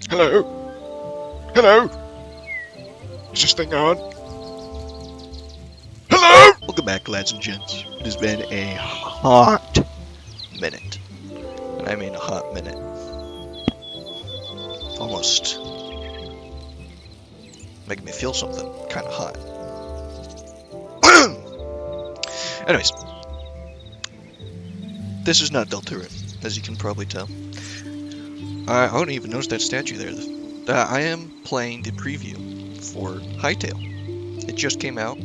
Hello? Hello? Is this thing on? Hello? Welcome back, lads and gents. It has been a hot minute. And I mean a hot minute. Almost making me feel something kind of hot. Anyways, this is not Deltarune, as you can probably tell. I don't even notice that statue there. I am playing the preview for Hytale. It just came out.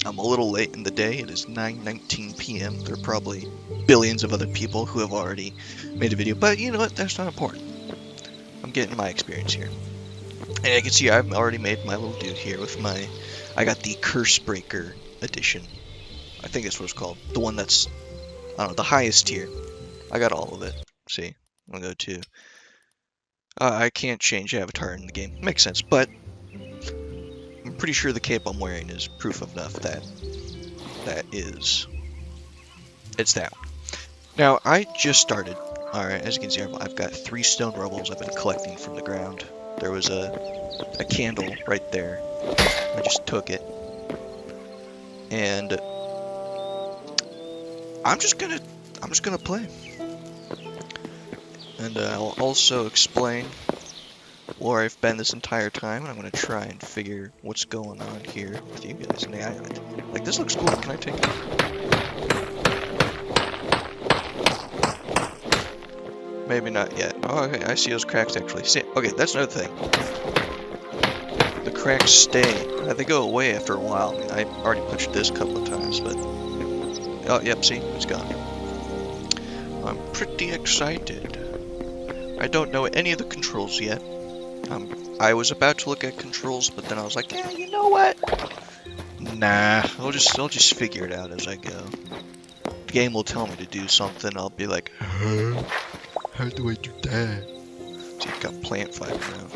I'm a little late in the day. It is 9:19 p.m. There are probably billions of other people who have already made a video, but you know what? That's not important. I'm getting my experience here. And you can see I've already made my little dude here with my... I got the Curse Breaker edition. I think that's what it's called. The one that's, I don't know, the highest tier. I got all of it. See? I'll go to... I can't change avatar in the game. Makes sense, but I'm pretty sure the cape I'm wearing is proof enough that it's that one. Now, I just started. Alright, as you can see, I've got 3 stone rubbles I've been collecting from the ground. There was a candle right there. I just took it. And I'm just gonna play. And I'll also explain where I've been this entire time, and I'm going to try and figure what's going on here with you guys. And like, this looks cool. Can I take it? Maybe not yet. Oh, okay, I see those cracks actually. See, okay, that's another thing. The cracks stay. They go away after a while. I mean, I already punched this a couple of times, but... Oh, yep, see? It's gone. I'm pretty excited. I don't know any of the controls yet. I was about to look at controls, but then I was like, yeah, you know what? Nah, I'll just figure it out as I go. The game will tell me to do something. I'll be like, huh? How do I do that? So you've got plant fiber now.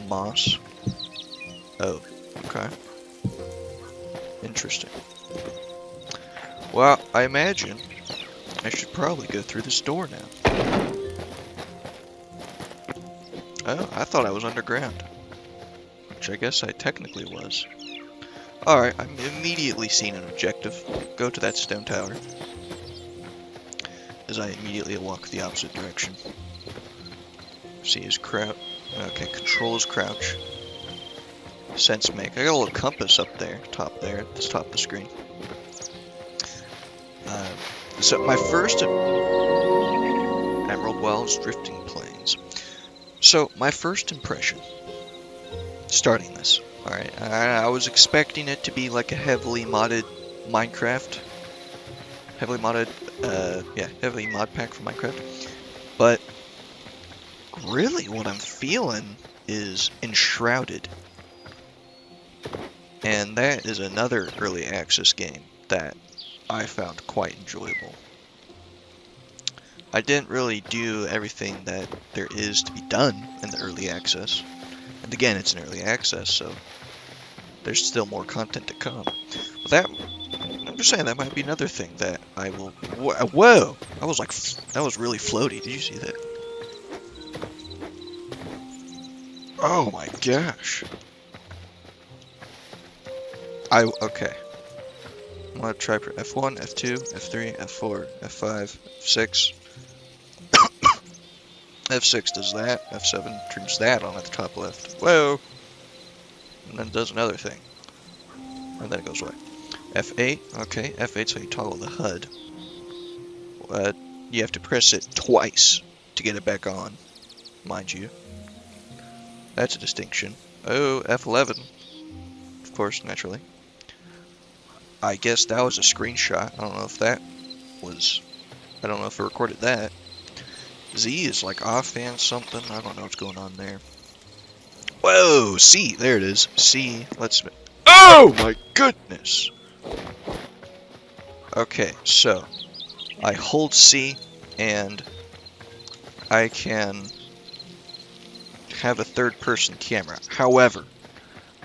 Moss. Oh, okay. Interesting. Well, I imagine I should probably go through this door now. Oh, I thought I was underground. Which I guess I technically was. Alright, I'm immediately seeing an objective. Go to that stone tower. As I immediately walk the opposite direction. See his crouch. Okay, control his crouch. Sense make. I got a little compass up there, top there, at the top of the screen. So my first... Emerald Wells, Drifting Plains. So, my first impression, starting this, alright, I was expecting it to be like a heavily modded Minecraft, heavily modded pack for Minecraft, but really what I'm feeling is Enshrouded, and that is another early access game that I found quite enjoyable. I didn't really do everything that there is to be done in the early access. And again, it's an early access, so there's still more content to come. But I'm just saying, that might be another thing that I will... Whoa! I was like, that was really floaty. Did you see that? Oh my gosh. Okay. I'm gonna try for F1, F2, F3, F4, F5, F6. F6 does that, F7 turns that on at the top left. Whoa! And then does another thing. And then it goes away. F8, okay, F8's how you toggle the HUD. You have to press it twice to get it back on, mind you. That's a distinction. Oh, F11. Of course, naturally. I guess that was a screenshot. I don't know if that was... I don't know if it recorded that. Z is like off and something. I don't know what's going on there. Whoa! C! There it is. C. Let's... Oh my goodness! Okay, so... I hold C, and... I can... have a third-person camera. However...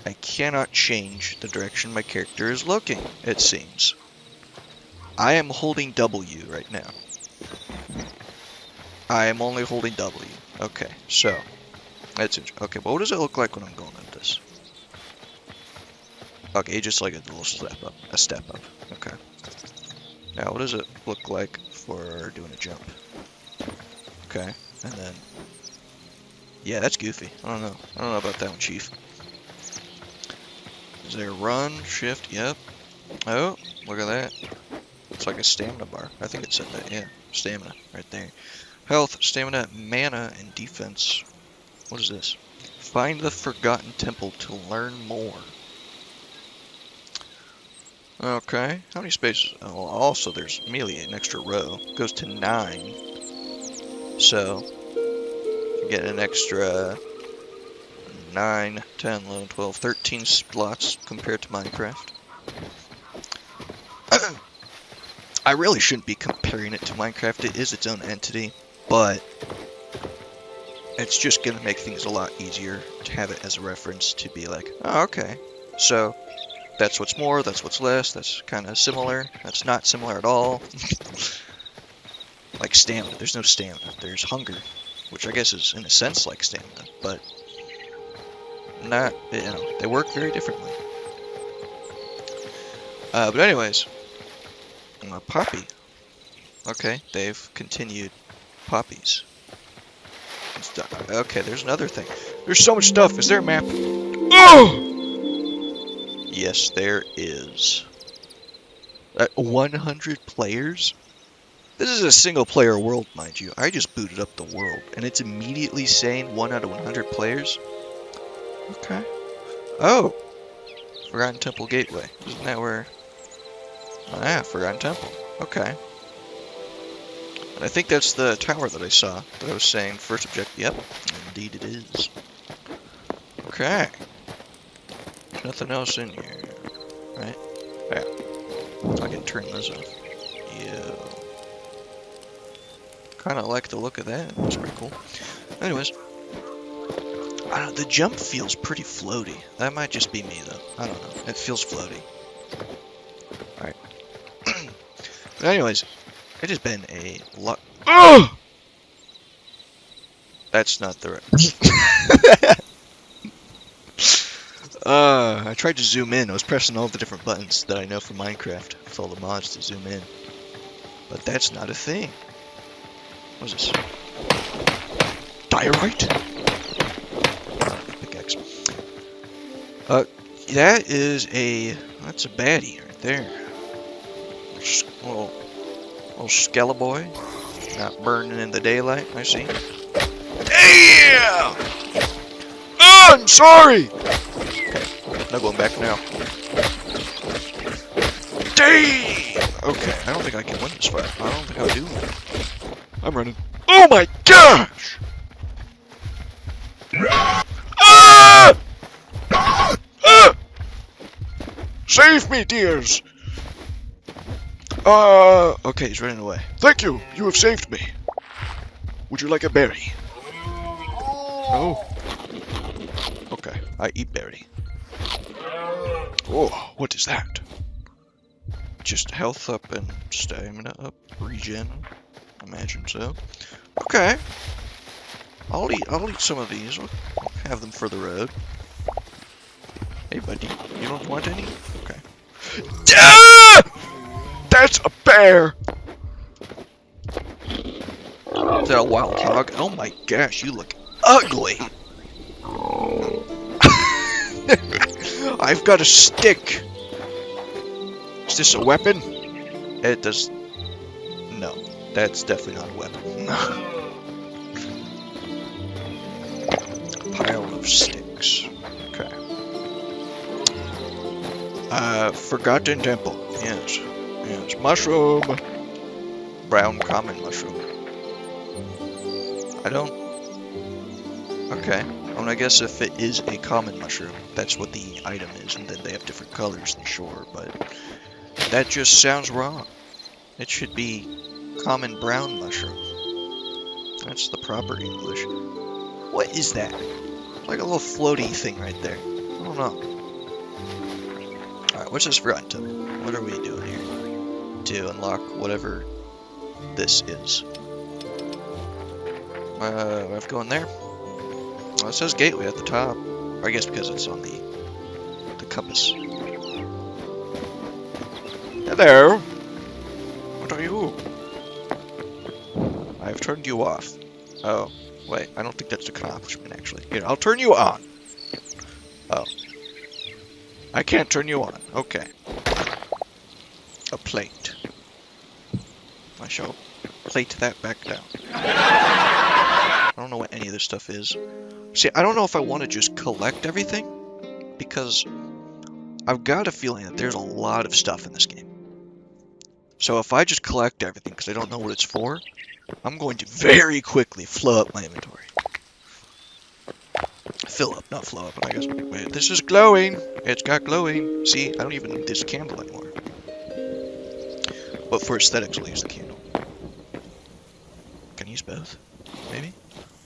I cannot change the direction my character is looking, it seems. I am holding W right now. I am only holding W. Okay, so that's okay. But what does it look like when I'm going at this? Okay, just like a little step up, Okay. Now, what does it look like for doing a jump? Okay, and then yeah, that's goofy. I don't know about that one, Chief. Is there a run, shift? Yep. Oh, look at that. It's like a stamina bar. I think it said that. Yeah, stamina right there. Health, stamina, mana, and defense. What is this? Find the Forgotten Temple to learn more. Okay, how many spaces? Oh, also there's immediately an extra row. It goes to 9. So, you get an extra 9, 10, 11, 12, 13 slots compared to Minecraft. I really shouldn't be comparing it to Minecraft. It is its own entity, but it's just going to make things a lot easier to have it as a reference to be like, oh, okay, so that's what's more, that's what's less, that's kind of similar, that's not similar at all. Like stamina, there's no stamina, there's hunger, which I guess is in a sense like stamina, but not, you know, they work very differently. But anyways, Poppy. Okay, they've continued poppies. Okay, there's another thing. There's so much stuff. Is there a map? Oh! Yes, there is. 100 players? This is a single player world, mind you. I just booted up the world, and it's immediately saying 1 out of 100 players. Okay. Oh! Forgotten Temple Gateway. Isn't that where... Ah, Forgotten Temple. Okay. And I think that's the tower that I saw, that I was saying first objective. Yep, indeed it is. Okay. Nothing else in here, right? Yeah. I can turn this off. Yeah. Kind of like the look of that. That's pretty cool. Anyways. I don't know, the jump feels pretty floaty. That might just be me, though. I don't know. It feels floaty. Alright. But anyways, it has been a lot. Oh! That's not the right. I tried to zoom in. I was pressing all the different buttons that I know from Minecraft with all the mods to zoom in. But that's not a thing. What is this? Diorite? Pickaxe. That's a baddie right there. Little skeleton, not burning in the daylight. I see. Damn! Oh, I'm sorry. Okay, not going back now. Damn! Okay, I don't think I can win this fight. I don't think I do. I'm running. Oh my gosh! Ah! Ah! Save me, dears! Okay, he's running away. Thank you! You have saved me! Would you like a berry? No? Okay, I eat berry. Oh, what is that? Just health up and stamina up, regen. Imagine so. Okay. I'll eat some of these. I'll have them for the road. Hey buddy, you don't want any? Okay. Ah! That's a bear! Is that a wild hog? Oh my gosh, you look ugly! I've got a stick! Is this a weapon? It does... No, that's definitely not a weapon. Pile of sticks. Okay. Forgotten Temple. Yes. Yes. Mushroom! Brown common mushroom. I don't... Okay. I guess if it is a common mushroom, that's what the item is, and then they have different colors, then sure, but... That just sounds wrong. It should be common brown mushroom. That's the proper English. What is that? It's like a little floaty thing right there. I don't know. Alright, what's this Forgotten Temple? What are we doing here? To unlock whatever this is. I have to go in there. Well, it says gateway at the top. Or I guess because it's on the compass. Hello. What are you? I've turned you off. Oh, wait. I don't think that's an accomplishment, actually. Here, I'll turn you on. Oh. I can't turn you on. Okay. A plate. I shall plate that back down. I don't know what any of this stuff is. See, I don't know if I want to just collect everything, because I've got a feeling that there's a lot of stuff in this game. So if I just collect everything because I don't know what it's for, I'm going to very quickly flow up my inventory. Fill up, not flow up, but I guess. Wait, this is glowing! It's got glowing! See, I don't even need this candle anymore. But for aesthetics, I'll use the candle. Can I use both? Maybe?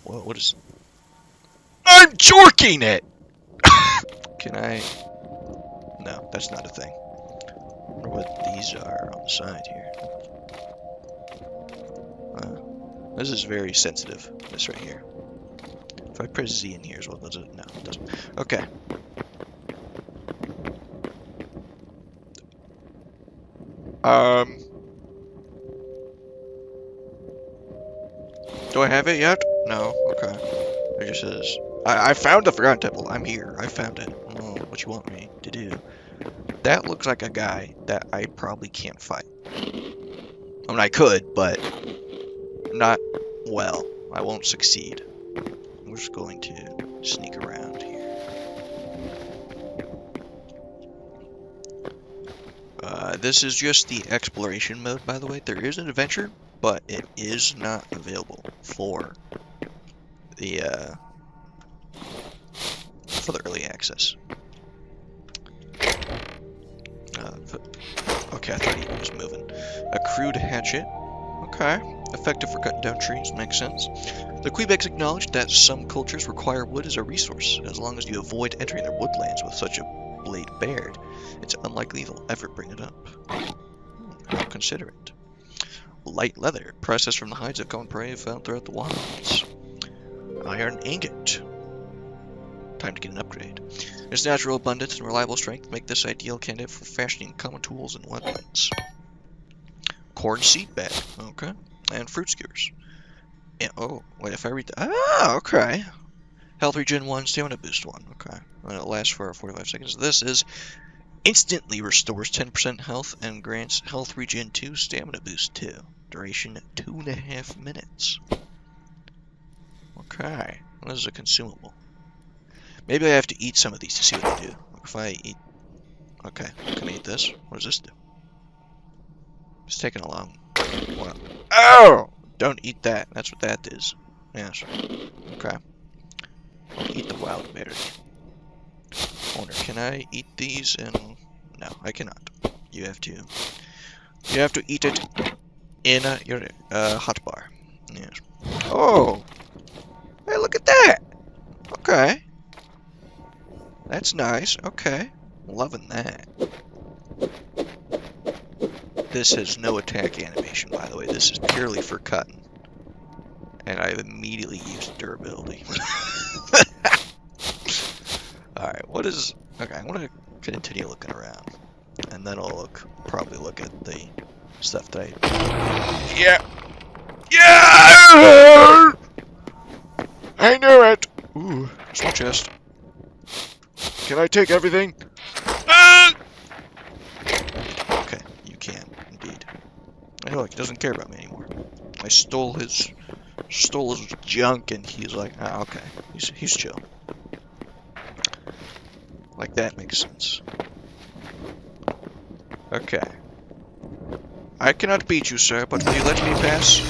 Whoa, what is... I'm jorking it! Can I... No, that's not a thing. I wonder what these are on the side here. This is very sensitive, this right here. If I press Z in here as well, does it? No, it doesn't. Okay. Do I have it yet? No, okay. It just says, I found the Forgotten Temple. I'm here. I found it. I don't know what you want me to do. That looks like a guy that I probably can't fight. I mean, I could, but not well. I won't succeed. We're just going to sneak around here. This is just the exploration mode, by the way. There is an adventure, but it is not available for the early access. Okay, I thought he was moving. A crude hatchet. Okay. Effective for cutting down trees. Makes sense. The Quebecs acknowledge that some cultures require wood as a resource. As long as you avoid entering their woodlands with such a blade bared, it's unlikely they'll ever bring it up. I'll consider it. Light leather. Processed from the hides of common prey found throughout the wilds. Iron ingot. Time to get an upgrade. Its natural abundance and reliable strength make this ideal candidate for fashioning common tools and weapons. Corn seed bag. Okay. And fruit skewers. And, oh, wait, if I read that. Ah, okay. Health regen 1, stamina boost 1. Okay. And it lasts for 45 seconds. This is instantly restores 10% health and grants health regen 2, stamina boost 2. Duration 2.5 minutes. Okay. This is a consumable. Maybe I have to eat some of these to see what they do. If I eat... Okay, can I eat this? What does this do? It's taking a long while. Oh! Don't eat that. That's what that is. Yes. Okay. I'll eat the wild berry. Owner, can I eat these? And no, I cannot. You have to eat it in your hot bar. Yes. Oh! Hey, look at that! Okay. That's nice. Okay. Loving that. This has no attack animation, by the way. This is purely for cutting. And I've immediately used durability. Alright, what is... Okay, I want to continue looking around. And then I'll probably look at the stuff that I... Yeah! Yeah! I knew it! Ooh, small chest. Can I take everything? Okay, you can, indeed. I look, he doesn't care about me anymore. I stole his junk, and he's like, ah, okay, he's chill. Like that makes sense. Okay. I cannot beat you, sir, but will you let me pass?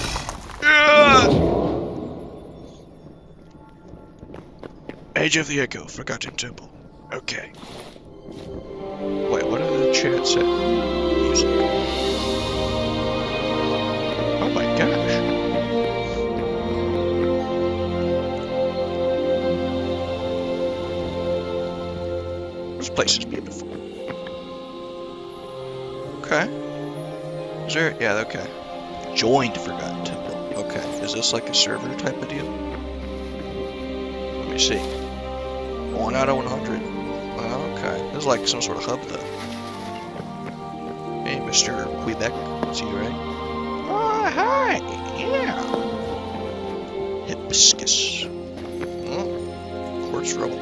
Age of the Echo, Forgotten Temple. Okay. Wait, what are the chat set? Music. Oh my gosh. This place is beautiful. Okay. Is there? Yeah, okay. Joined Forgotten Temple. Okay. Is this like a server type of deal? Let me see. 1 out of 100. Okay. This is like some sort of hub, though. Hey, Mr. Quebec. That's you, right? Oh, hi! Yeah! Hibiscus. Oh, quartz rubble.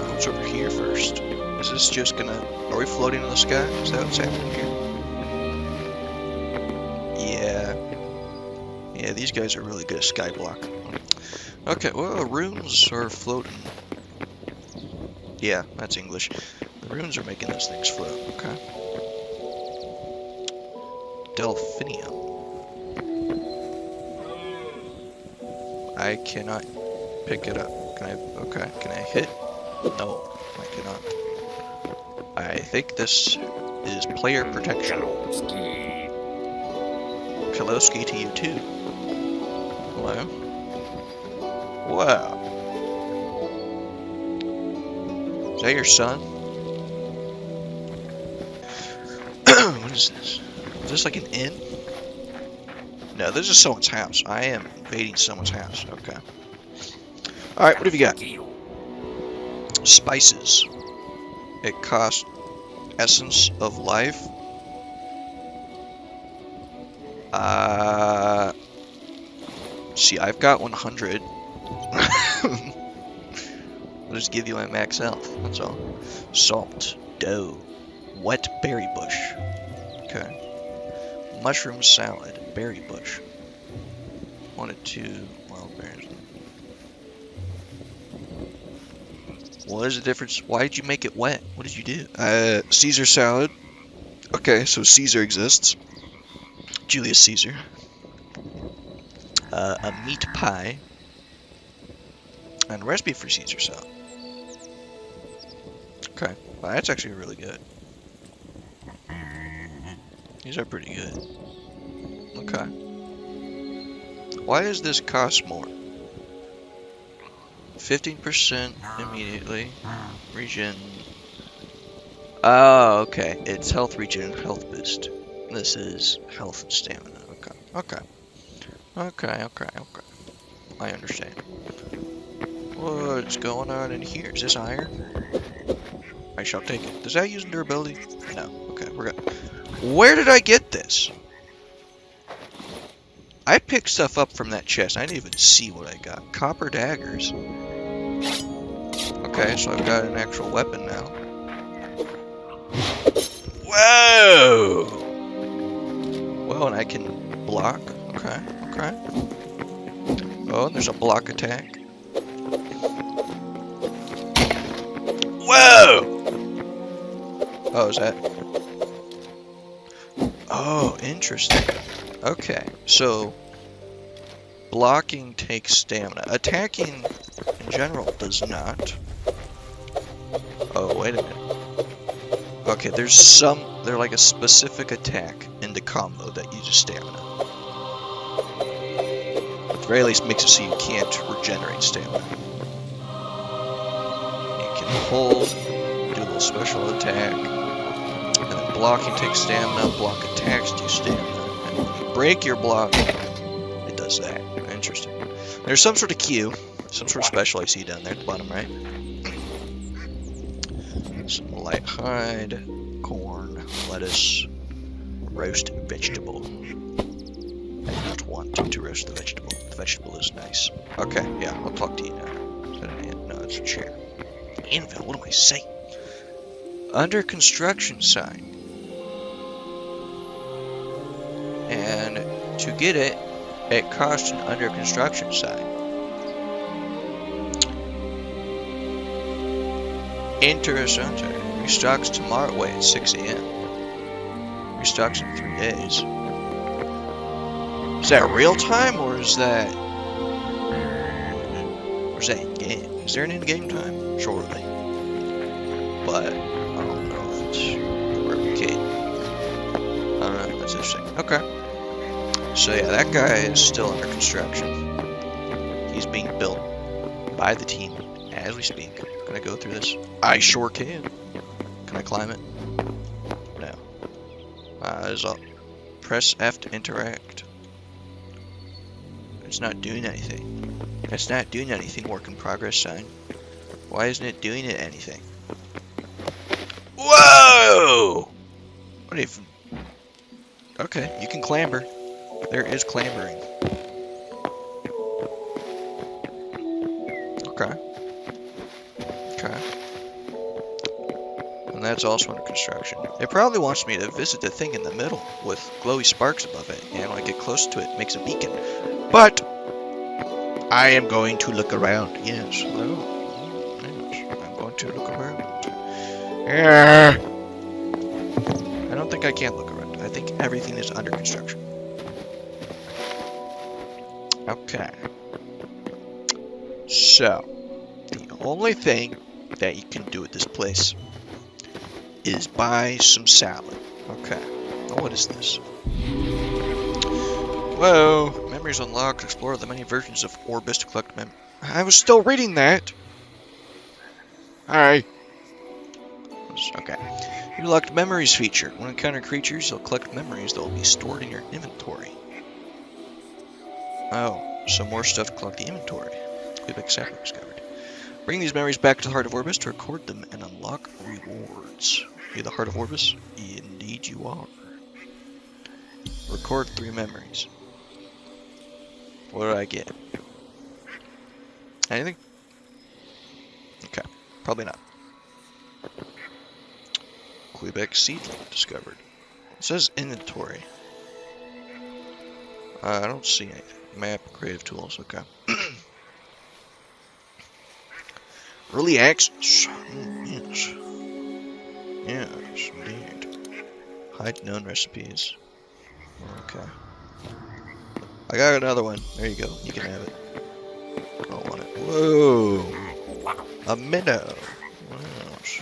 What's over here first? Is this just gonna... Are we floating in the sky? Is that what's happening here? Yeah. Yeah, these guys are really good at skyblock. Okay, well, runes are floating. Yeah, that's English. The runes are making those things float. Okay. Delphinium. I cannot pick it up. Can I? Okay. Can I hit? No, I cannot. I think this is player protection. Kalowski to you too. Hello? Wow. Is that your son? What is this? Is this like an inn? No, this is someone's house. I am invading someone's house. Okay. Alright, what have you got? Spices. It costs essence of life. See, I've got 100. I'll just give you my max health, that's all. Salt, dough, wet berry bush. Okay. Mushroom salad, berry bush. 1 and 2 wild berries. What is the difference? Why did you make it wet? What did you do? Caesar salad. Okay, so Caesar exists. Julius Caesar. A meat pie. And a recipe for Caesar salad. Okay, well, that's actually really good. These are pretty good. Okay. Why does this cost more? 15% immediately. Regen. Oh, okay. It's health regen, health boost. This is health and stamina. Okay. Okay. Okay. I understand. What's going on in here? Is this iron? I shall take it. Does that use durability? No. Okay, we're good. Where did I get this? I picked stuff up from that chest. I didn't even see what I got. Copper daggers. Okay, so I've got an actual weapon now. Whoa! Well, and I can block. Okay. Oh, and there's a block attack. Whoa! Oh, is that? Oh, interesting. Okay, so blocking takes stamina. Attacking in general does not. Oh, wait a minute. Okay, there's like a specific attack in the combo that uses stamina. At the very least, makes it so you can't regenerate stamina. You can hold, do a little special attack, and then blocking takes stamina, block attacks do stamina. And when you break your block, it does that. Interesting. There's some sort of Q, some sort of special I see down there at the bottom right. Some light hide, corn, lettuce, roast vegetable. I do not want to roast the vegetable. The vegetable is nice. Okay, yeah, I'll talk to you now. Is that an ant? No, it's a chair. Anvil, what do I say? Under construction sign. And to get it, it costs an under construction sign. Interesting. Restocks tomorrow. Wait, at 6 a.m. Restocks in 3 days. Is that real time or is that in game? Is there an in-game time? Surely. But I don't know if it's replicate. I don't know. That's interesting. Okay. So yeah, that guy is still under construction. He's being built by the team as we speak. Can I go through this? I sure can. Can I climb it? No. There's a Press F to interact. It's not doing anything. It's not doing anything, work in progress sign. Why isn't it doing it anything? Whoa! What if... Okay, you can clamber. There is clambering. Okay. Okay. And that's also under construction. It probably wants me to visit the thing in the middle with glowy sparks above it, and when I get close to it, it makes a beacon. But I am going to look around. Yes. Hello. Yes. I'm going to look around. I don't think I can look around. I think everything is under construction. Okay. So, the only thing that you can do at this place is buy some salad. Okay. Now what is this? Whoa. Memories unlocked. Explore the many versions of Orbis to collect I was still reading that. Hi. Okay. You unlocked memories feature. When encountering creatures, you'll collect memories that will be stored in your inventory. Oh, some more stuff to collect the inventory. Quebec Sapper discovered. Bring these memories back to the Heart of Orbis to record them and unlock rewards. You're the Heart of Orbis? Indeed you are. Record 3 memories. What did I get? Anything? Okay, probably not. Quebec seedling discovered. It says inventory. I don't see anything. Map, creative tools, okay. Early access. Yes. Yes, indeed. Hide known recipes. Okay. I got another one. There you go. You can have it. I don't want it. Whoa! A minnow. Yes.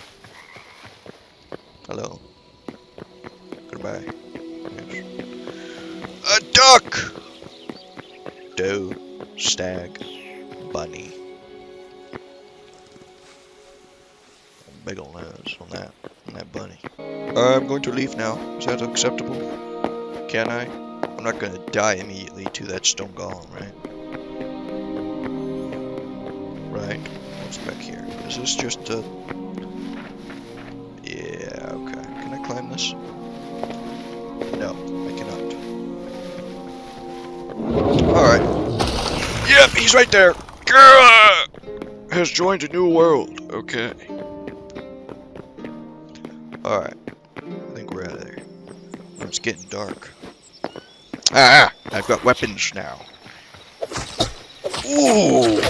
Hello. Goodbye. Yes. A duck! Doe, stag, bunny. Big ol' nose on that bunny. I'm going to leave now. Is that acceptable? Can I? I'm not gonna die immediately to that stone golem, right? Right. What's back here? Is this just a... Yeah, okay. Can I climb this? No, I cannot. Alright. Yep, he's right there! Gah! Has joined a new world. Okay. Alright. I think we're out of there. It's getting dark. Ah! I've got weapons now. Ooh!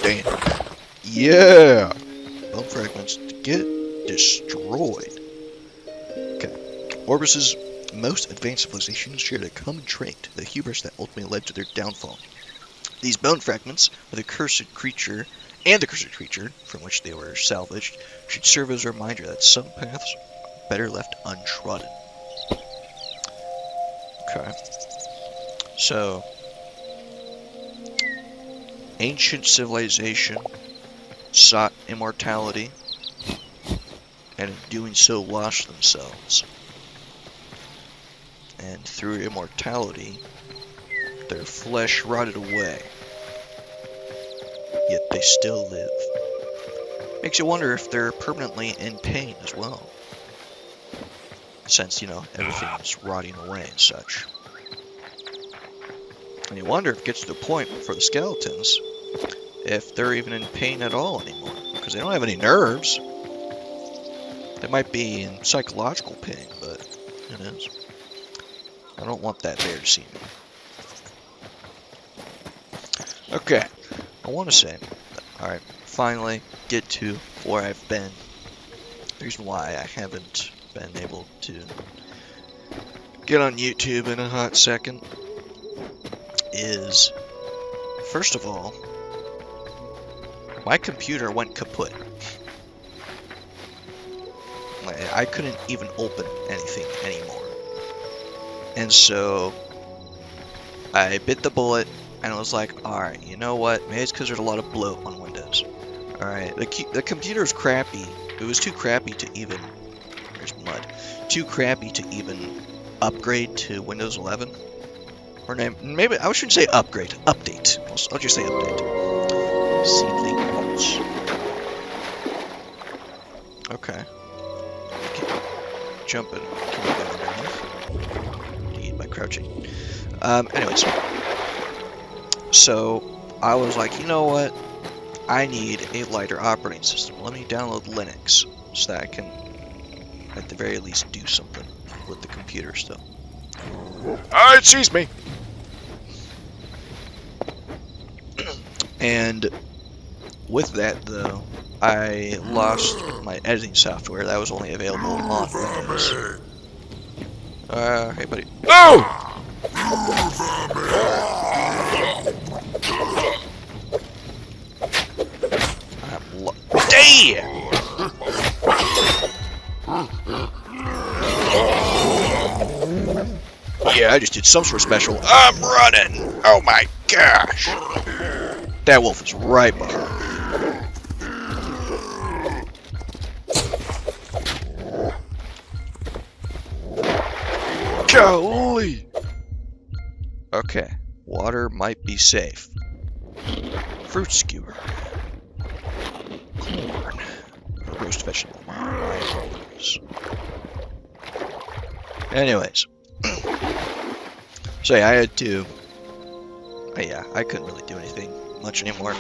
Damn. Yeah! Bone fragments to get destroyed. Okay. Orbis's most advanced civilizations shared a common trait, the hubris that ultimately led to their downfall. These bone fragments, with the cursed creature from which they were salvaged, should serve as a reminder that some paths are better left untrodden. Okay. So, ancient civilization sought immortality, and in doing so lost themselves. And through immortality, their flesh rotted away. Yet they still live. Makes you wonder if they're permanently in pain as well. Since, you know, everything's rotting away and such. And you wonder if it gets to the point for the skeletons, if they're even in pain at all anymore. Because they don't have any nerves. They might be in psychological pain, but who knows. I don't want that bear to see me. Okay. I want to say, alright, finally get to where I've been. The reason why I haven't been able to get on YouTube in a hot second is, first of all, my computer went kaput. I couldn't even open anything anymore. And so I bit the bullet and I was like, alright, you know what? Maybe it's because there's a lot of bloat on Windows. Alright, the computer's crappy. It was too crappy to even... There's mud. too crappy to even upgrade to Windows 11. Or maybe I shouldn't say upgrade, update. I'll just say update. Seedling mulch. Okay. Jump in. Can you go underneath? Eat by crouching. Anyways. So, I was like, you know what? I need a lighter operating system. Let me download Linux so that I can, at the very least, do something with the computer still. It sees me! And with that, though, I lost my editing software that was only available on Windows. Hey, buddy. Oh! Damn! Yeah, I just did some sort of special. I'm running! Oh my gosh! That wolf is right behind me. Golly! Okay, water might be safe. Fruit skewer. Corn. Roast vegetable. Anyways. So yeah, I had to... yeah, I couldn't really do anything much anymore.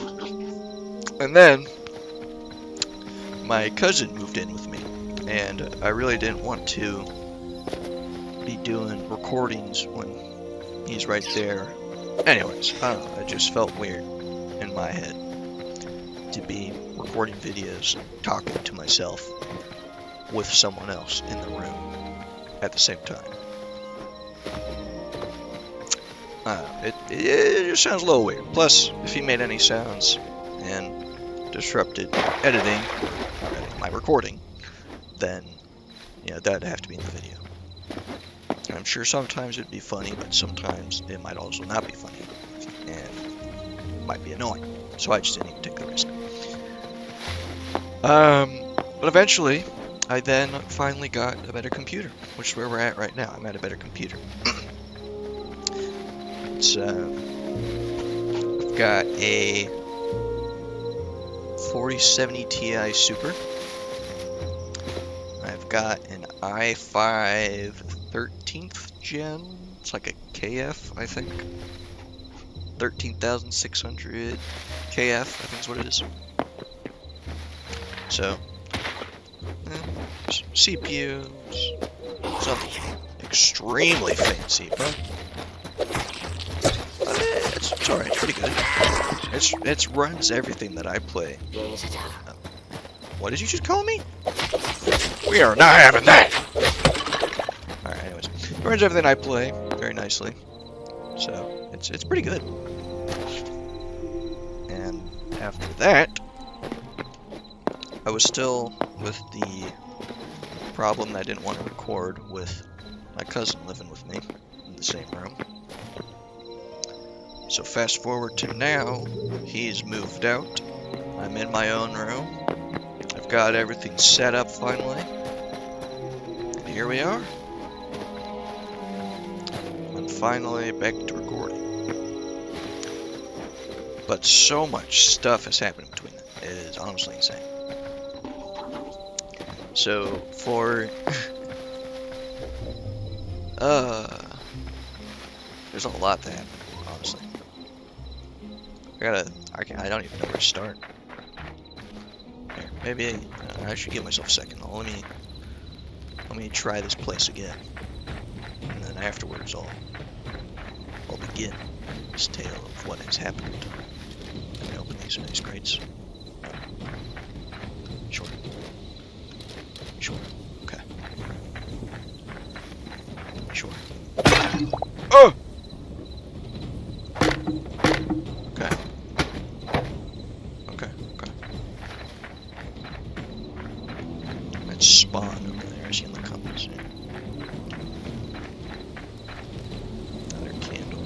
And then, my cousin moved in with me. And I really didn't want to be doing recordings when he's right there. Anyways, I don't know, it just felt weird in my head to be recording videos and talking to myself with someone else in the room at the same time. It just sounds a little weird. Plus, if he made any sounds and disrupted editing, my recording, then, that'd have to be in the video. And I'm sure sometimes it'd be funny, but sometimes it might also not be funny, and might be annoying. So I just didn't even take the risk. But eventually, I then finally got a better computer, which is where we're at right now. I'm at a better computer. It's, I've got a 4070 Ti Super. I've got an i5 13th gen. It's like a KF, I think. 13,600 KF, I think is what it is. So, CPUs, something extremely fancy, but it's alright, it's pretty good. It runs everything that I play. What did you just call me? We are not having that! Alright, anyways. It runs everything I play very nicely. So, it's pretty good. And after that, I was still with the problem that I didn't want to record with my cousin living with me in the same room. So fast forward to now, he's moved out. I'm in my own room. I've got everything set up finally. And here we are. I'm finally back to recording. But so much stuff has happened between them. It is honestly insane. So, for... there's a lot to happen, honestly. I don't even know where to start. Here, maybe I should give myself a second. Let me try this place again. And then afterwards I'll begin this tale of what has happened. Let me open these crates. Sure. Okay. Sure. Oh! Okay. Let's spawn over there. I see in the comments. Another candle.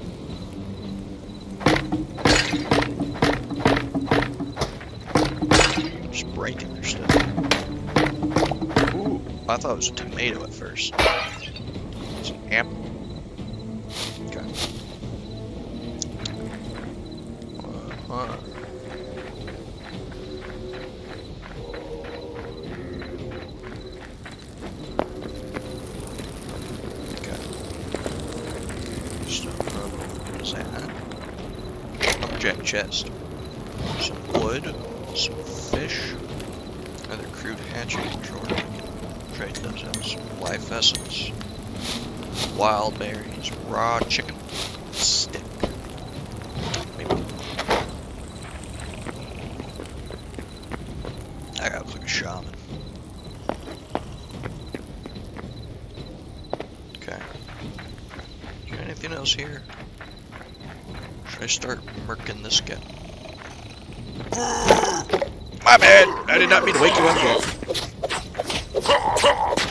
Just breaking their stuff. Ooh. I thought it was a tomato at first. It's an apple. Okay. Uh-huh. Okay. So, what is that? Lumberjack chest. Some wood, some fish, another crude hatchet, sure, we can trade those out. Some life essence, wild berries, raw chicken, stick. Maybe. I gotta look like a shaman. Okay. Is there anything else here? Should I start murking this guy? My bad! I did not mean to wake you up yet.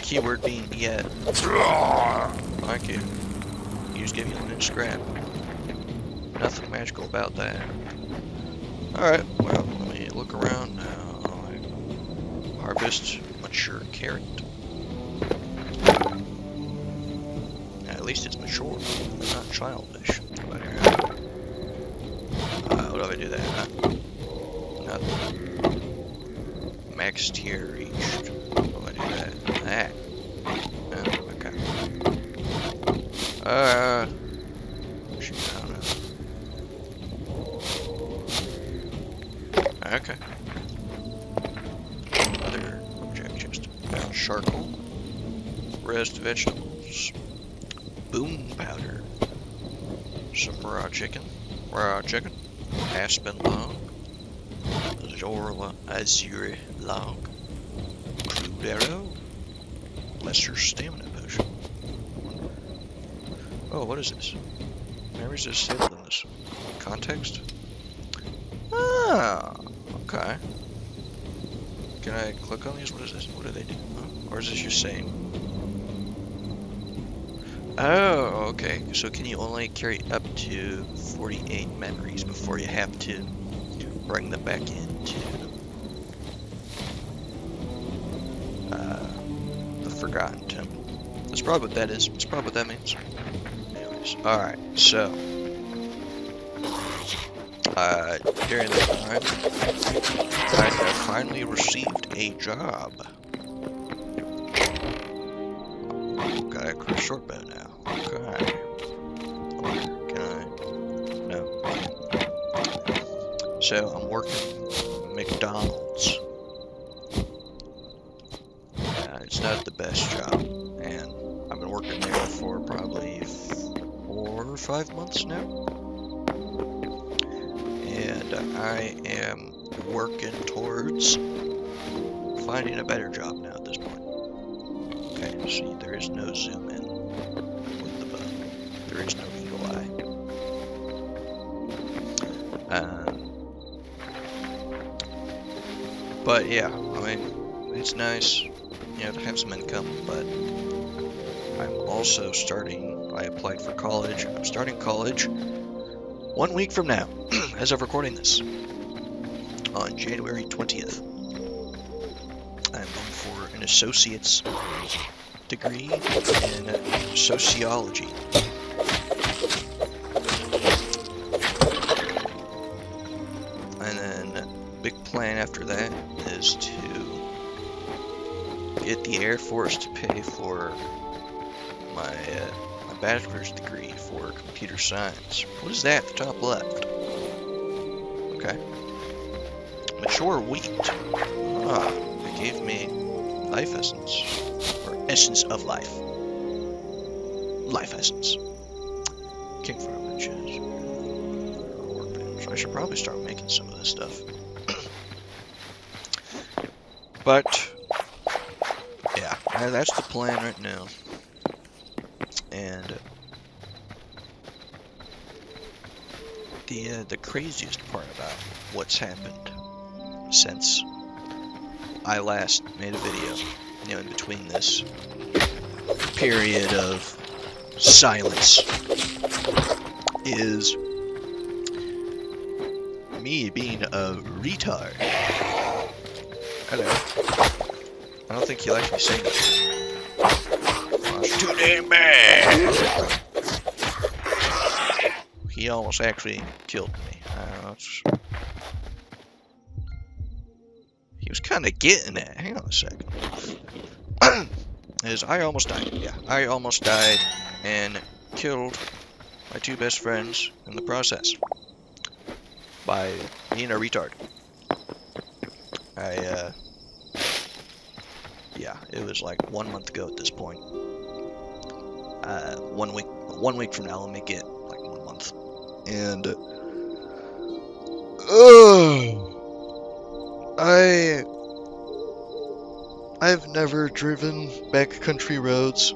Keyword being yet. Thank you. You just gave you a minute scrap. Nothing magical about that. Alright, well, let me look around now. Harvest mature carrot. At least it's mature, not childish. What do I do that? Nothing. Max tier reached. What do I do that? That. Oh, okay. Shoot, I don't know. Okay. Another object chest. Charcoal. Rest vegetables. Boom powder. Some raw chicken. Aspen log. Azure log. Crude arrow. Lesser stamina potion. Oh, what is this? Memories disabled in this. Context? Ah, okay. Can I click on these? What is this? What do they do? Or is this just saying? Oh, okay. So can you only carry up to 48 memories before you have to bring them back into the Forgotten Temple? That's probably what that is. That's probably what that means. Anyways, alright, so during that time, I have finally received a job. Got a short bow now. Okay. Can I? No. So I'm working McDonald's. It's not the best job, and I've been working there for probably 4 or 5 months now. And I am working towards finding a better job now at this point. Okay, see, there is no zoom in with the bow. There is no eagle eye. But yeah, I mean, it's nice, you know, to have some income, but I'm also I applied for college. I'm starting college 1 week from now, as of recording this, on January 20th. I'm going for an associate's degree in sociology. And then big plan after that is to get the Air Force to pay for my bachelor's degree for computer science. What is that at the top left? Okay. Mature wheat. Ah, it gave me life essence. Or essence of life. Life essence. King farm chest. Workbench. I should probably start making some of this stuff. But yeah, that's the plan right now. And the craziest part about what's happened since I last made a video, you know, in between this period of silence, is me being a retard. Hello. I don't think he likes me saying that. Oh, it's too damn bad. He almost actually killed me. He was kind of getting it. Hang on a second. I almost died. Yeah, I almost died and killed my two best friends in the process by being a retard. Yeah, it was like 1 month ago at this point. 1 week from now, I'll make it like 1 month. And I've never driven backcountry roads,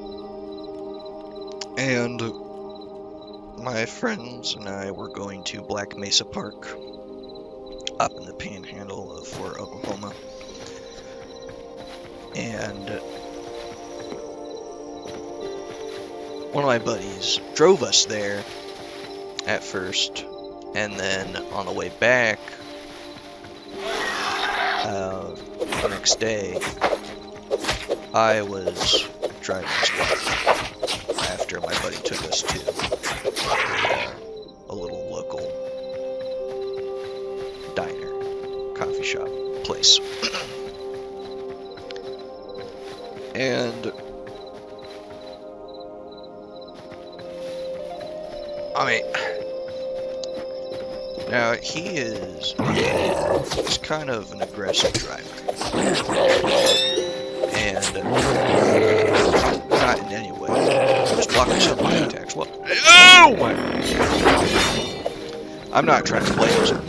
and my friends and I were going to Black Mesa Park up in the panhandle of Fort Oklahoma, and one of my buddies drove us there at first, and then on the way back the next day I was driving as well after my buddy took us to a little local diner, coffee shop place. And I mean, now he's kind of an aggressive driver, and not in any way. Just blocking some of my attacks. What? Oh my! I'm not trying to blame him.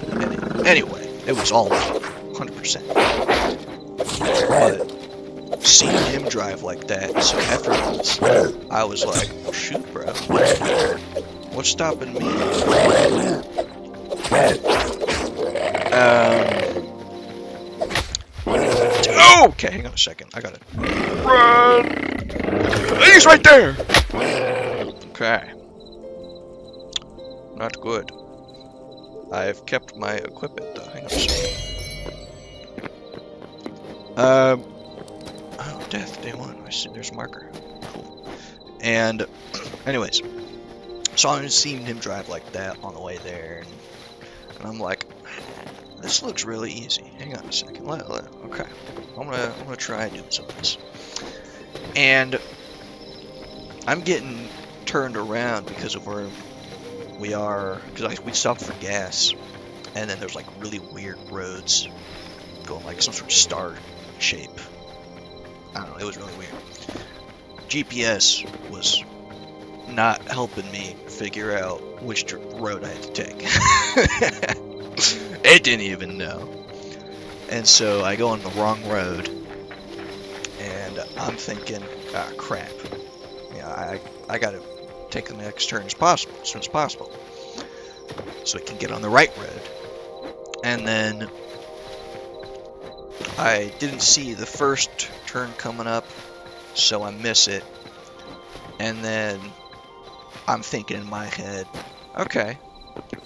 Anyway, it was all 100%. But seeing him drive like that so effortless, I was like, oh, shoot, bro. What's stopping me? Okay, hang on a second. I gotta run. He's right there. Okay. Not good. I've kept my equipment though. Hang on a second. Oh, death, day 1. I see there's a marker. Cool. And, anyways, so I'm seeing him drive like that on the way there, and I'm like, this looks really easy. Hang on a second. Okay, I'm gonna try doing some of this. And I'm getting turned around because of where we are, because we stopped for gas, and then there's like really weird roads going like some sort of star shape. I don't know, it was really weird. GPS was not helping me figure out which road I had to take. It didn't even know. And so I go on the wrong road, and I'm thinking, ah, crap. Yeah, I gotta take the next turn as soon as possible, so I can get on the right road. And then I didn't see the first turn coming up, so I miss it. And then I'm thinking in my head, okay,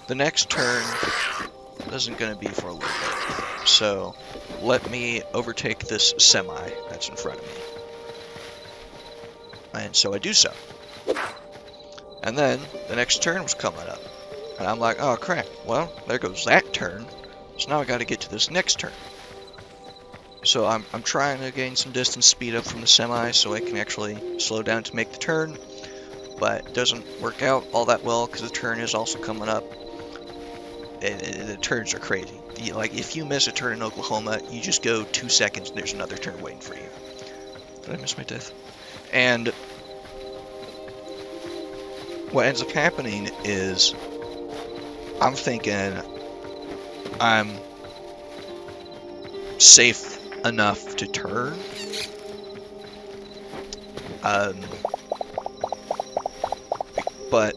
the next turn isn't going to be for a little bit, so let me overtake this semi that's in front of me. And so I do so. And then the next turn was coming up, and I'm like, oh crap, well, there goes that turn, so now I got to get to this next turn. So I'm trying to gain some distance, speed up from the semi so I can actually slow down to make the turn, but it doesn't work out all that well because the turn is also coming up. The turns are crazy. Like, if you miss a turn in Oklahoma, you just go 2 seconds and there's another turn waiting for you. Did I miss my death? And what ends up happening is I'm thinking I'm safe enough to turn, but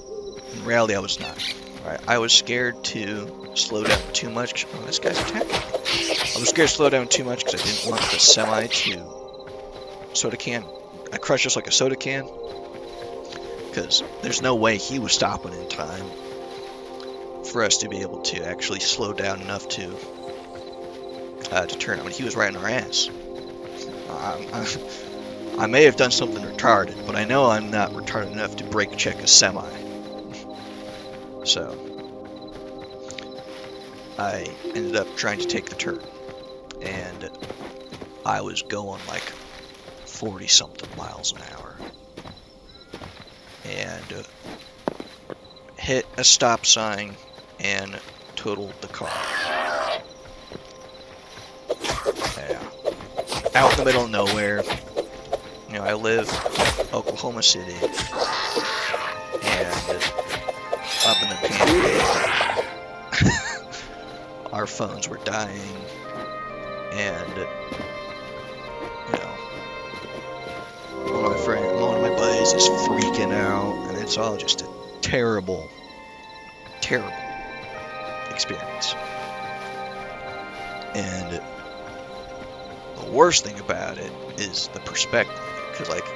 in reality I was not. Right? I was scared to slow down too much. Oh, this guy's attacking me. I was scared to slow down too much because I didn't want the semi to soda can. I crushed just like a soda can, because there's no way he was stopping in time for us to be able to actually slow down enough to turn. I mean, he was right on our ass. I may have done something retarded, but I know I'm not retarded enough to brake check a semi. So I ended up trying to take the turn, and I was going like 40 something miles an hour, and hit a stop sign and totaled the car. Yeah. Out in the middle of nowhere. You know, I live in Oklahoma City, and up in the Panhandle, our phones were dying, and you know, one of my buddies is freaking out, and it's all just a terrible, terrible experience. And the worst thing about it is the perspective, because like,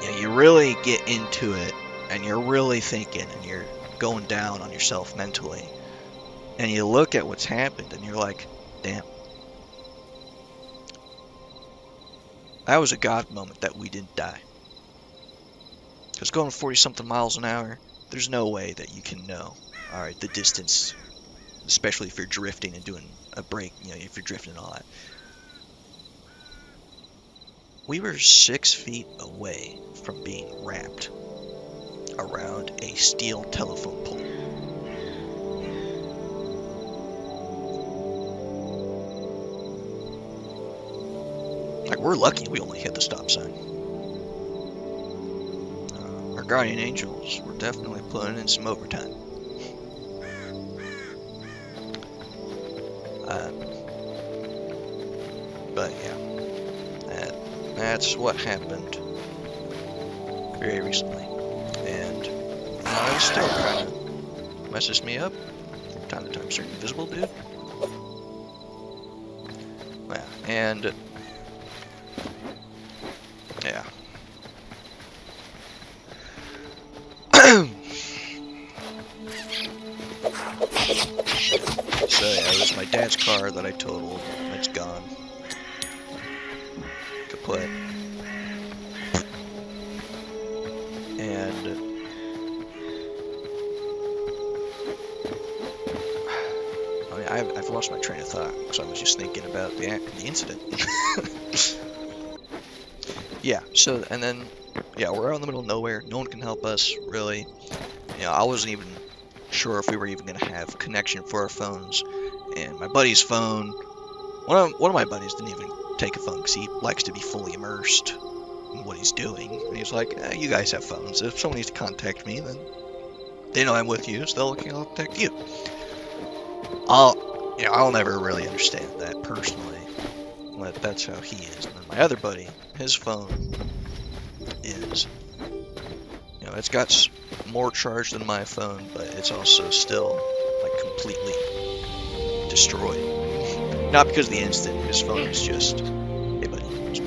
you know, you really get into it, and you're really thinking, and you're going down on yourself mentally, and you look at what's happened, and you're like, damn. That was a God moment that we didn't die. Because going 40 something miles an hour, there's no way that you can know, alright, the distance, especially if you're drifting and doing a brake, you know, if you're drifting and all that. We were 6 feet away from being wrapped around a steel telephone pole. Like, we're lucky we only hit the stop sign. Our guardian angels were definitely putting in some overtime. But yeah, that's what happened very recently, and it still kind of messes me up from time to time. Certain invisible dude. Yeah, and yeah. So yeah, it was my dad's car that I totaled. It's gone. Kaput. And I mean, I've lost my train of thought because I was just thinking about the incident. Yeah. So and then yeah, we're out in the middle of nowhere. No one can help us really. You know, I wasn't even sure if we were even gonna have connection for our phones. And my buddy's phone, one of my buddies didn't even take a phone because he likes to be fully immersed in what he's doing. And he's like, you guys have phones. If someone needs to contact me, then they know I'm with you, so they'll contact you. I'll never really understand that personally, but that's how he is. And then my other buddy, his phone is, you know, it's got more charge than my phone, but it's also still like completely destroyed. Not because of the incident, his phone is just, hey buddy, would you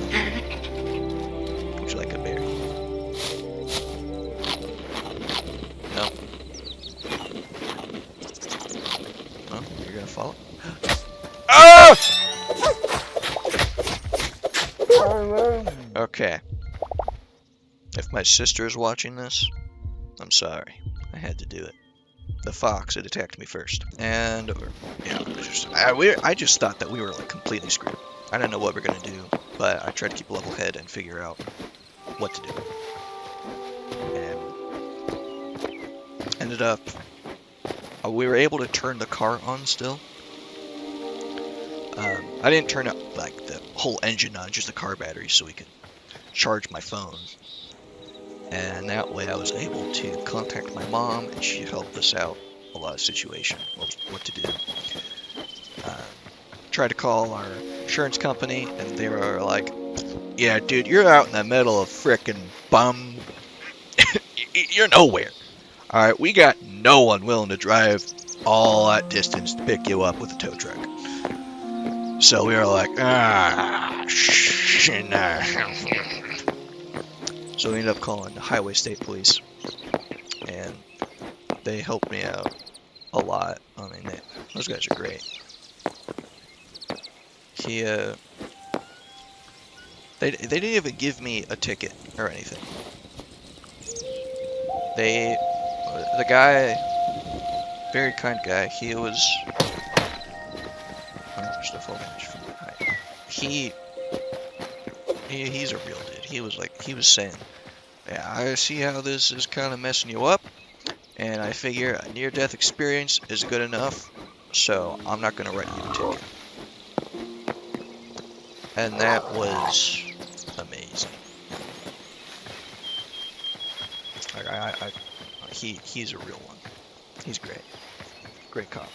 like a bear? No? No? You're gonna follow? Ah! Okay. If my sister is watching this, I'm sorry. I had to do it. The fox had attacked me first, and you know, I just thought that we were like completely screwed. I didn't know what we were gonna do, but I tried to keep a level head and figure out what to do. And ended up, we were able to turn the car on still. I didn't turn up like the whole engine on, just the car battery, so we could charge my phone. And that way I was able to contact my mom, and she helped us out a lot of situation, what to do. Tried to call our insurance company, and they were like, yeah, dude, you're out in the middle of frickin' bum. You're nowhere. Alright, we got no one willing to drive all that distance to pick you up with a tow truck. So we were like, shit. So we ended up calling the Highway State Police, and they helped me out a lot. I mean, those guys are great. They didn't even give me a ticket or anything. The guy, very kind guy, he was 100% full damage from the height. He's a real dude. He was saying, yeah, I see how this is kind of messing you up, and I figure a near-death experience is good enough, so I'm not gonna write you a ticket. And that was amazing. Like he's a real one. He's great. Great cop.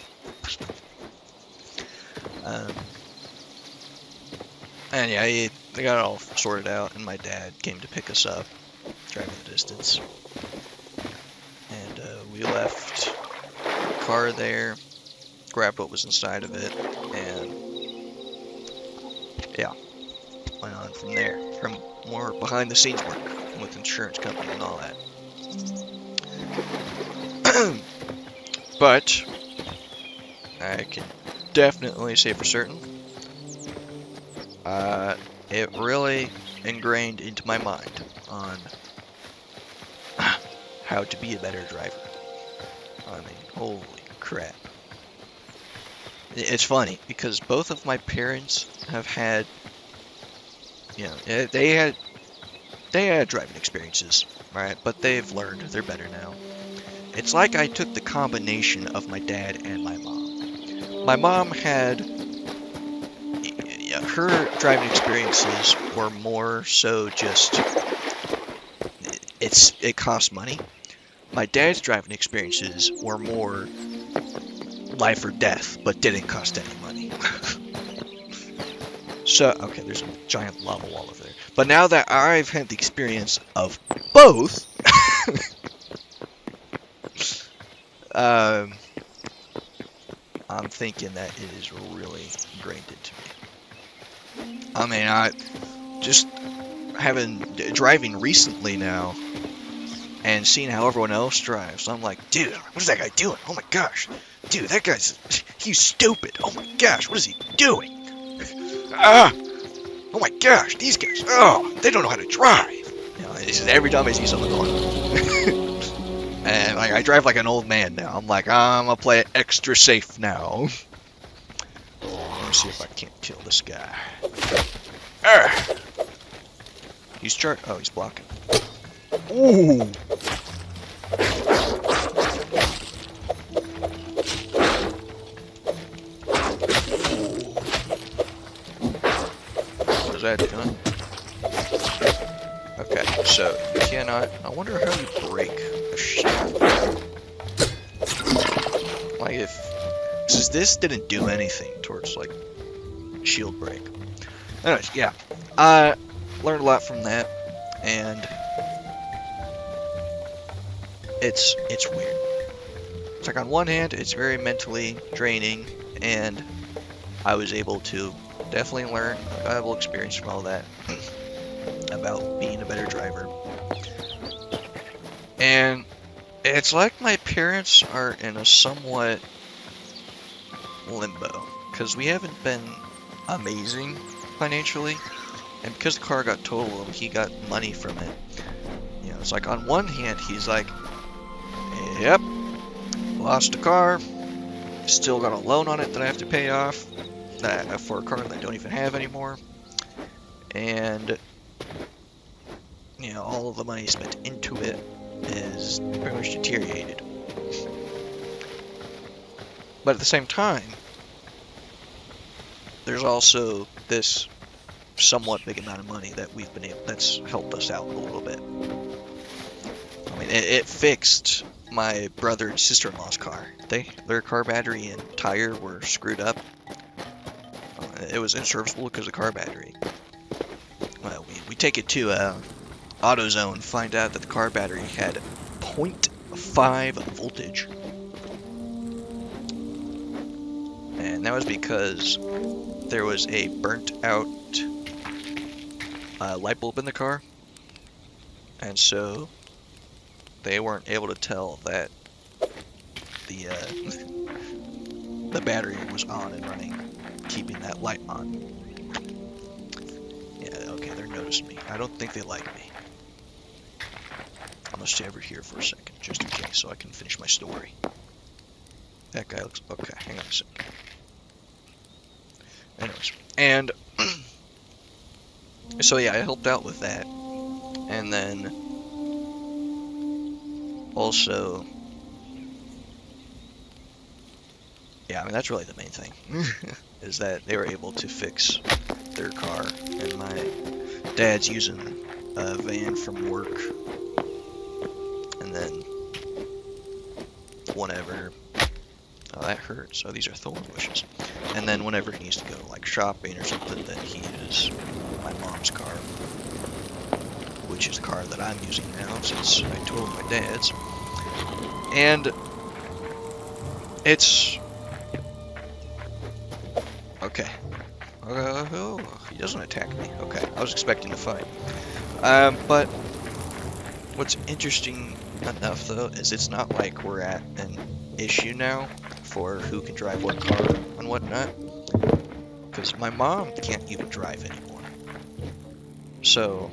And yeah, they got it all sorted out, and my dad came to pick us up, driving the distance. And we left the car there, grabbed what was inside of it, and yeah, went on from there. From more behind the scenes work with insurance company and all that. But I can definitely say for certain, it really ingrained into my mind on how to be a better driver. I mean, holy crap. It's funny because both of my parents have had, you know, they had driving experiences, right? But they've learned, they're better now. It's like I took the combination of my dad and my mom. My mom had, her driving experiences were more so just, it costs money. My dad's driving experiences were more life or death, but didn't cost any money. So, okay, there's a giant lava wall over there. But now that I've had the experience of both, I'm thinking that it is really ingrained into me. I mean, I just driving recently now and seeing how everyone else drives. I'm like, dude, what is that guy doing? Oh my gosh, dude, he's stupid. Oh my gosh, what is he doing? Oh my gosh, these guys, they don't know how to drive. You know, it's just every time I see something on. And like, I drive like an old man now. I'm like, I'm gonna play it extra safe now. Let me see if I can't kill this guy. He's he's blocking. Ooh. What is that doing? Okay, so you cannot. I wonder how you break a shield. Like since this didn't do anything towards like shield break. Anyways, yeah, I learned a lot from that, and it's weird. It's like on one hand, it's very mentally draining, and I was able to definitely learn a valuable experience from all that about being a better driver. And it's like my parents are in a somewhat limbo, because we haven't been amazing financially, and because the car got totaled, he got money from it. You know, it's like on one hand, he's like, yep, lost a car, still got a loan on it that I have to pay off, for a car that I don't even have anymore, and you know, all of the money spent into it is pretty much deteriorated. But at the same time, there's also this somewhat big amount of money that that's helped us out a little bit. I mean, it fixed my brother and sister-in-law's car. Their car battery and tire were screwed up. It was inserviceable because of the car battery. We take it to AutoZone, find out that the car battery had 0.5 voltage. And that was because there was a burnt out light bulb in the car. And so they weren't able to tell that the battery was on and running, keeping that light on. Yeah, okay, they're noticed me. I don't think they like me. I'm gonna stay over here for a second, just in case, so I can finish my story. That guy looks... Okay, hang on a second. Anyways, and... so yeah, I helped out with that. And then... also... yeah, I mean, that's really the main thing. Is that they were able to fix their car. And my dad's using a van from work. And then... whenever... oh, that hurts. Oh, these are thorn bushes. And then whenever he needs to go, like, shopping or something, then he uses my mom's car. Which is the car that I'm using now, since I totaled my dad's. And... it's... okay. Oh, he doesn't attack me. Okay, I was expecting to fight. But... what's interesting enough, though, is it's not like we're at an issue now for who can drive what car and whatnot, because my mom can't even drive anymore. So,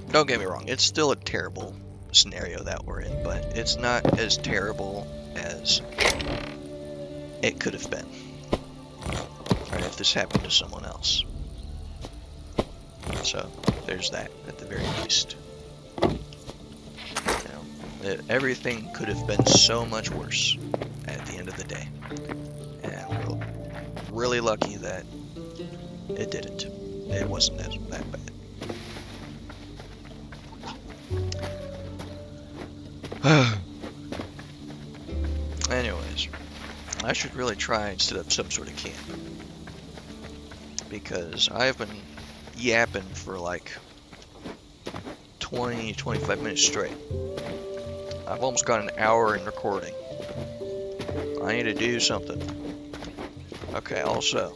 don't get me wrong, it's still a terrible scenario that we're in, but it's not as terrible as it could have been. Right, if this happened to someone else. So, there's that, at the very least. Everything could have been so much worse at the end of the day. And we're really lucky that it didn't. It wasn't that bad. Anyways, I should really try and set up some sort of camp. Because I've been yapping for like 20-25 minutes straight. I've almost got an hour in recording. I need to do something. Okay, also,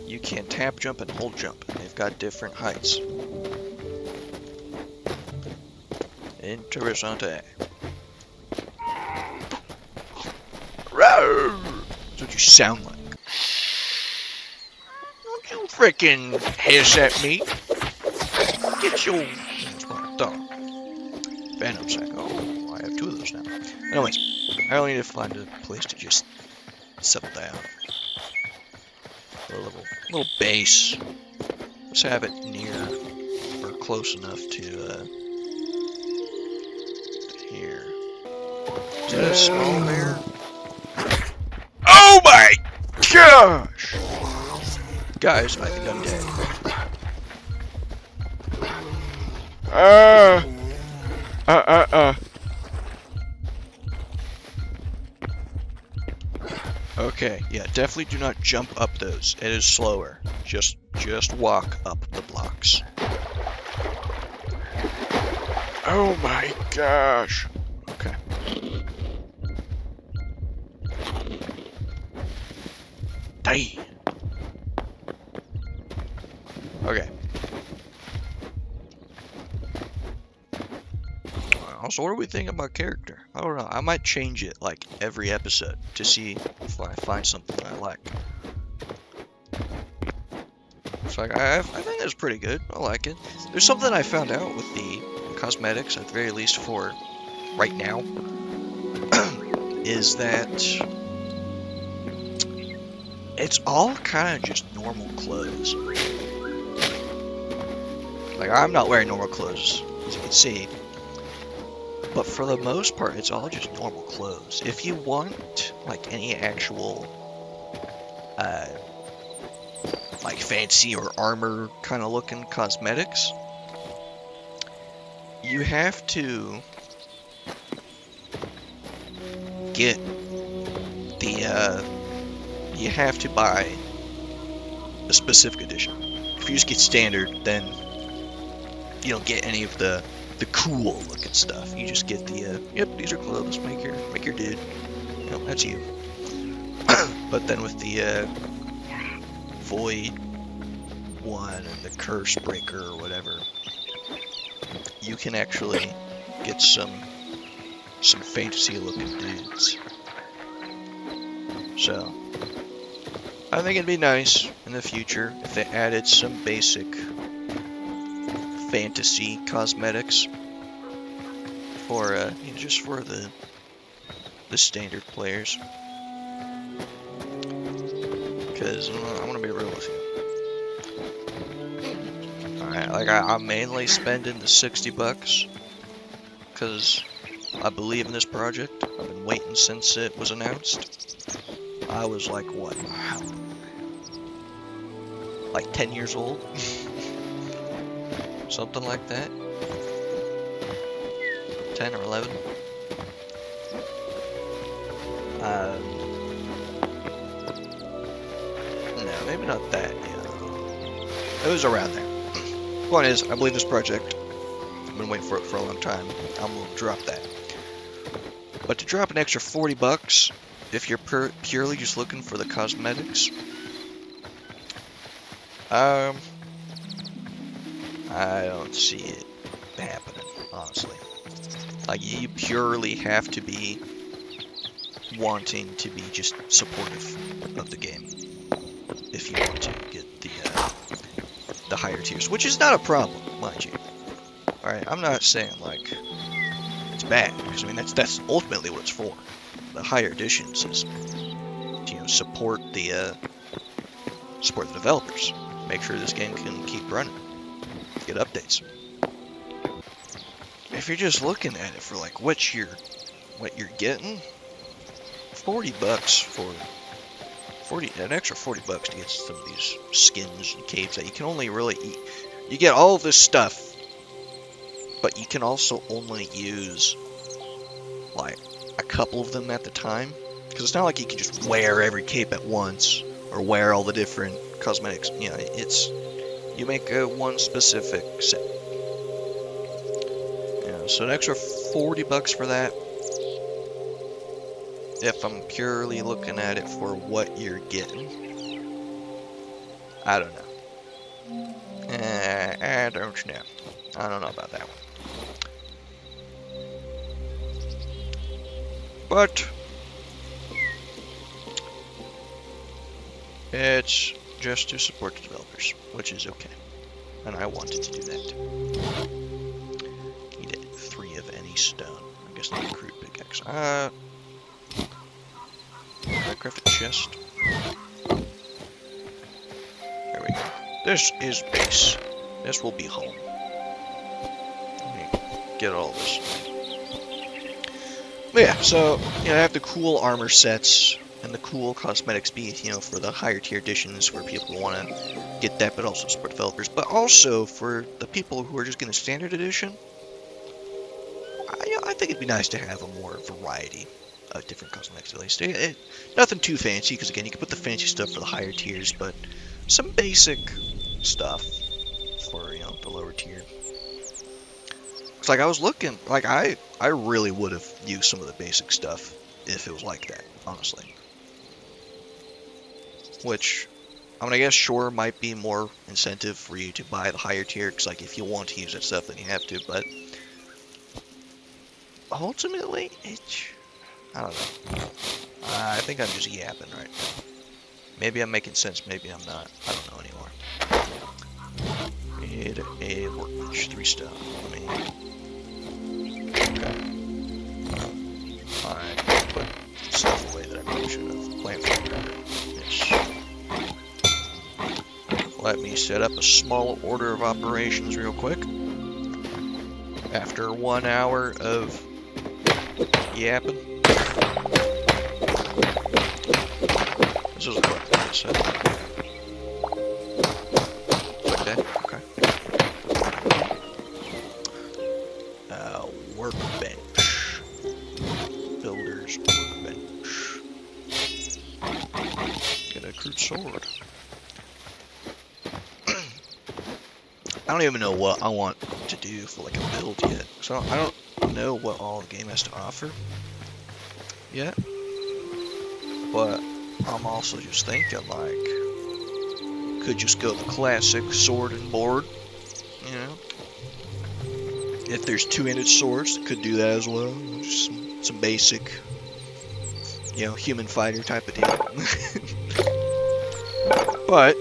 you can tap jump and hold jump. They've got different heights. Interessante. Roar! That's what you sound like. Don't you frickin' hiss at me. Get your... that's what I thought. Phantom sack. Oh, I have 2 of those now. Anyways, I only need to find a place to just settle down. A little base. Let's have it near or close enough to here. Is that a small bear? Oh my gosh! Guys, I think I'm dead. Okay, yeah, definitely do not jump up those. It is slower. Just walk up the blocks. Oh my gosh. Okay. Dang. Okay. So what do we think about character? I don't know. I might change it like every episode to see if I find something I like. So I think that's pretty good. I like it. There's something I found out with the cosmetics, at the very least for right now, is that it's all kind of just normal clothes. Like, I'm not wearing normal clothes, as you can see. But for the most part, it's all just normal clothes. If you want, like, any actual, like, fancy or armor kind of looking cosmetics, you have to get the, you have to buy a specific edition. If you just get standard, then you don't get any of the cool looking stuff. You just get the yep, these are clothes, make your dude. Yep, that's you. But then with the void one and the curse breaker or whatever, you can actually get some fantasy looking dudes. So I think it'd be nice in the future if they added some basic fantasy cosmetics for just for the standard players. Because I'm gonna be real with you. Alright, like I'm mainly spending the $60 because I believe in this project. I've been waiting since it was announced. I was like, what? Like 10 years old? Something like that. 10 or 11. No, maybe not that. Yeah. It was around there. Point is, I believe this project. I've been waiting for it for a long time. I'm gonna drop that. But to drop an extra $40, if you're purely just looking for the cosmetics, I don't see it happening, honestly. Like, you purely have to be wanting to be just supportive of the game if you want to get the higher tiers, which is not a problem, mind you. Alright, I'm not saying, like, it's bad, because, I mean, that's ultimately what it's for. The higher editions is to, support the developers. Make sure this game can keep running. Get updates. If you're just looking at it for, like, what you're getting, $40 for an extra $40 to get some of these skins and capes that you can only really eat. You get all this stuff, but you can also only use like a couple of them at the time, because it's not like you can just wear every cape at once or wear all the different cosmetics. It's you make one specific set. So an extra $40 for that. If I'm purely looking at it for what you're getting, I don't know. I don't know. I don't know about that one. But it's just to support the developers, which is okay. And I wanted to do that. Need 3 of any stone. I guess not a crude pickaxe. Craft a chest. There we go. This is base. This will be home. Let me get all this. But yeah, so I have the cool armor sets and the cool cosmetics be for the higher tier editions where people want to get that, but also support developers. But also for the people who are just getting a standard edition, I think it'd be nice to have a more variety. Different cosmetics at least. Nothing too fancy, because again, you can put the fancy stuff for the higher tiers, but some basic stuff for the lower tier. It's like I was looking, like I really would have used some of the basic stuff if it was like that, honestly. Which, I guess sure might be more incentive for you to buy the higher tier, because like if you want to use that stuff, then you have to. But ultimately, I don't know. I think I'm just yapping right now. Maybe I'm making sense, maybe I'm not. I don't know anymore. Need a workbench, 3 stone. Okay. Alright, put stuff away that I probably should have. Plant fiber. Yes. Let me set up a small order of operations real quick. After 1 hour of yapping. This is what I said. Like that? Okay. Workbench. Builder's workbench. Get a crude sword. I don't even know what I want to do for like a build yet. So I don't know what all the game has to offer yet. But I'm also just thinking, like, could just go the classic sword and board, If there's 2-handed swords, could do that as well. Just some basic, human fighter type of deal. But,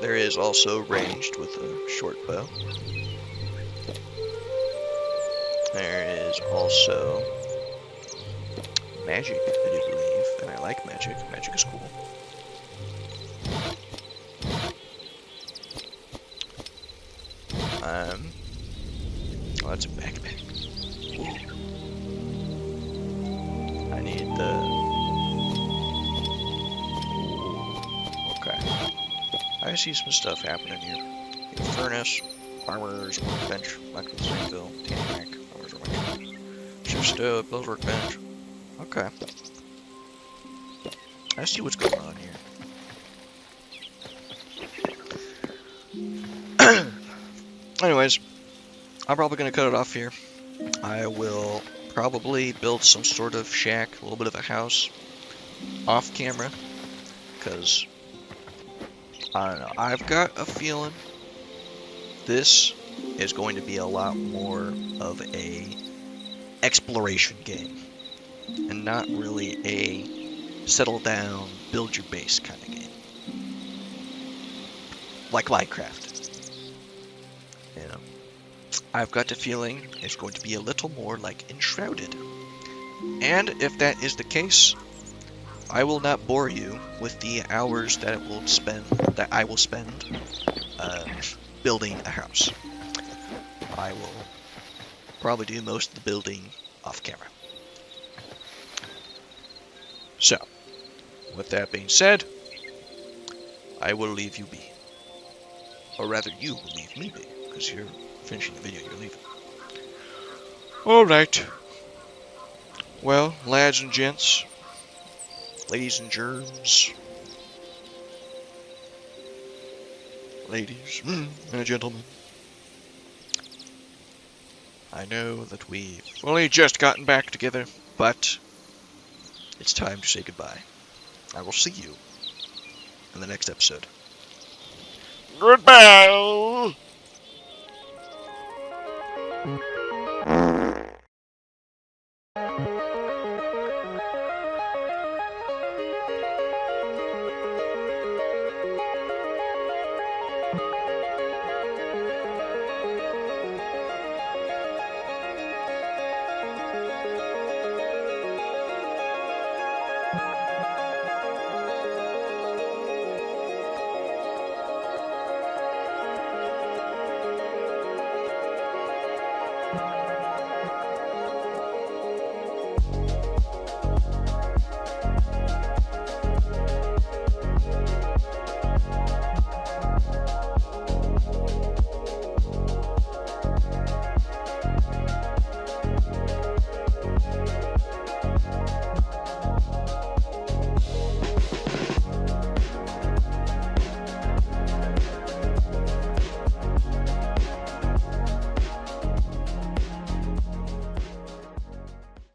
There is also ranged with a short bow. There is also magic, I do believe, and I like magic. Magic is cool. Oh, that's a backpack. Ooh. I need the... Ooh. Okay. I see some stuff happening here. Furnace, farmer's workbench, Michael's anvil, tanning rack, farmer's workbench, shift stove, builder's workbench. Okay. I see what's going on here. Anyways, I'm probably going to cut it off here. I will probably build some sort of shack, a little bit of a house, off camera, because, I don't know, I've got a feeling this is going to be a lot more of a exploration game, and not really a settle down, build your base kind of game. Like Minecraft. You know, I've got the feeling it's going to be a little more like Enshrouded. And if that is the case, I will not bore you with the hours that I will spend building a house. I will probably do most of the building off camera. So, with that being said, I will leave you be. Or rather, you will leave me be, because you're finishing the video, you're leaving. Alright. Well, lads and gents, ladies and germs, ladies and gentlemen, I know that we've only just gotten back together, but it's time to say goodbye. I will see you in the next episode. Goodbye!